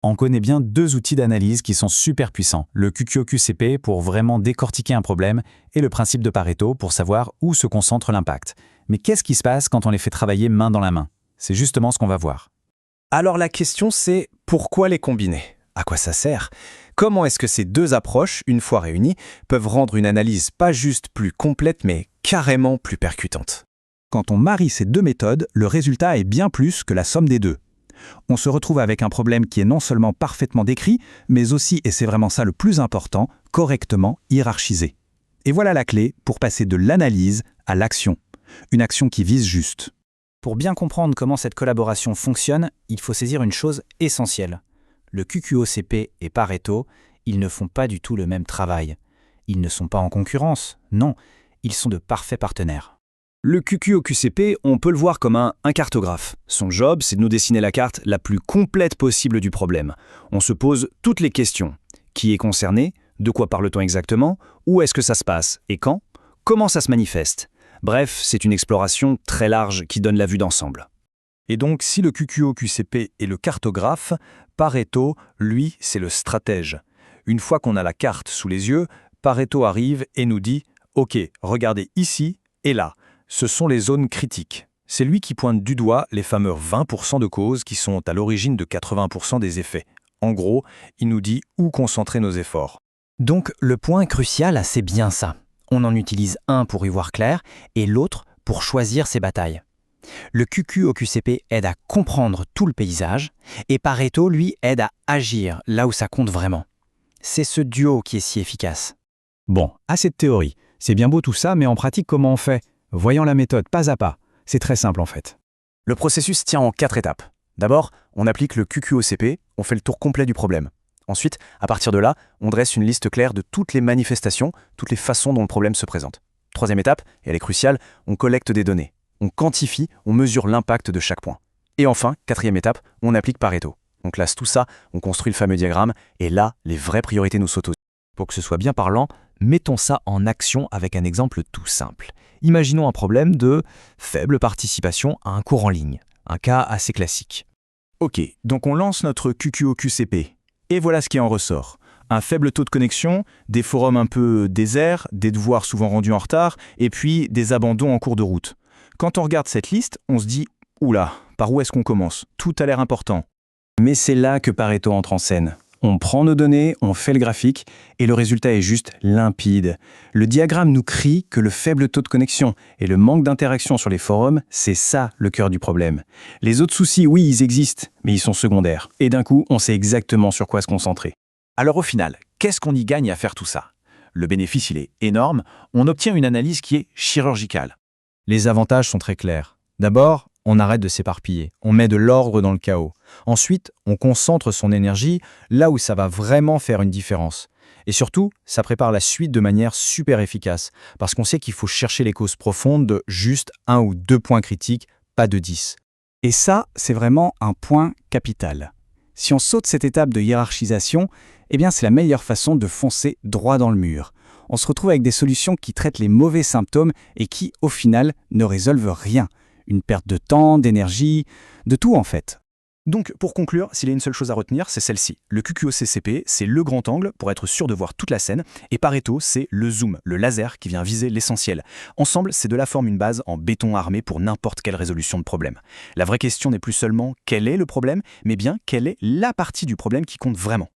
On connaît bien deux outils d'analyse qui sont super puissants, le QQO/QCP pour vraiment décortiquer un problème et le principe de Pareto pour savoir où se concentre l'impact. Mais qu'est-ce qui se passe quand on les fait travailler main dans la main? C'est justement ce qu'on va voir. Alors la question c'est pourquoi les combiner? À quoi ça sert? Comment est-ce que ces deux approches, une fois réunies, peuvent rendre une analyse pas juste plus complète mais carrément plus percutante? Quand on marie ces deux méthodes, le résultat est bien plus que la somme des deux. On se retrouve avec un problème qui est non seulement parfaitement décrit, mais aussi, et c'est vraiment ça le plus important, correctement hiérarchisé. Et voilà la clé pour passer de l'analyse à l'action. Une action qui vise juste. Pour bien comprendre comment cette collaboration fonctionne, il faut saisir une chose essentielle. Le QQO/CP et Pareto, ils ne font pas du tout le même travail. Ils ne sont pas en concurrence, non, ils sont de parfaits partenaires. Le QQO/QCP, on peut le voir comme un cartographe. Son job, c'est de nous dessiner la carte la plus complète possible du problème. On se pose toutes les questions. Qui est concerné? De quoi parle-t-on exactement? Où est-ce que ça se passe? Et quand? Comment ça se manifeste? Bref, c'est une exploration très large qui donne la vue d'ensemble. Et donc, si le QQO/QCP est le cartographe, Pareto, lui, c'est le stratège. Une fois qu'on a la carte sous les yeux, Pareto arrive et nous dit « Ok, regardez ici et là ». Ce sont les zones critiques. C'est lui qui pointe du doigt les fameux 20% de causes qui sont à l'origine de 80% des effets. En gros, il nous dit où concentrer nos efforts. Donc le point crucial, c'est bien ça. On en utilise un pour y voir clair et l'autre pour choisir ses batailles. Le QQO/QCP aide à comprendre tout le paysage et Pareto, lui, aide à agir là où ça compte vraiment. C'est ce duo qui est si efficace. Bon, assez de théorie. C'est bien beau tout ça, mais en pratique, comment on fait? Voyons la méthode pas à pas. C'est très simple en fait. Le processus tient en 4 étapes. D'abord, on applique le QQO/CP, on fait le tour complet du problème. Ensuite, à partir de là, on dresse une liste claire de toutes les manifestations, toutes les façons dont le problème se présente. Troisième étape, et elle est cruciale, on collecte des données. On quantifie, on mesure l'impact de chaque point. Et enfin, quatrième étape, on applique Pareto. On classe tout ça, on construit le fameux diagramme, et là, les vraies priorités nous sautent aux yeux. Pour que ce soit bien parlant, mettons ça en action avec un exemple tout simple. Imaginons un problème de faible participation à un cours en ligne, un cas assez classique. Ok, donc on lance notre QQO/QCP. Et voilà ce qui en ressort. Un faible taux de connexion, des forums un peu déserts, des devoirs souvent rendus en retard, et puis des abandons en cours de route. Quand on regarde cette liste, on se dit « Oula, par où est-ce qu'on commence? Tout a l'air important. » Mais c'est là que Pareto entre en scène. On prend nos données, on fait le graphique, et le résultat est juste limpide. Le diagramme nous crie que le faible taux de connexion et le manque d'interaction sur les forums, c'est ça le cœur du problème. Les autres soucis, oui, ils existent, mais ils sont secondaires. Et d'un coup, on sait exactement sur quoi se concentrer. Alors au final, qu'est-ce qu'on y gagne à faire tout ça? Le bénéfice, il est énorme, on obtient une analyse qui est chirurgicale. Les avantages sont très clairs. D'abord, on arrête de s'éparpiller, on met de l'ordre dans le chaos. Ensuite, on concentre son énergie là où ça va vraiment faire une différence. Et surtout, ça prépare la suite de manière super efficace, parce qu'on sait qu'il faut chercher les causes profondes de juste 1 ou 2 points critiques, pas de 10. Et ça, c'est vraiment un point capital. Si on saute cette étape de hiérarchisation, eh bien c'est la meilleure façon de foncer droit dans le mur. On se retrouve avec des solutions qui traitent les mauvais symptômes et qui, au final, ne résolvent rien. Une perte de temps, d'énergie, de tout en fait. Donc, pour conclure, s'il y a une seule chose à retenir, c'est celle-ci. Le QQO/CP, c'est le grand angle pour être sûr de voir toute la scène, et Pareto, c'est le zoom, le laser qui vient viser l'essentiel. Ensemble, ces deux-là forment une base en béton armé pour n'importe quelle résolution de problème. La vraie question n'est plus seulement quel est le problème, mais bien quelle est la partie du problème qui compte vraiment.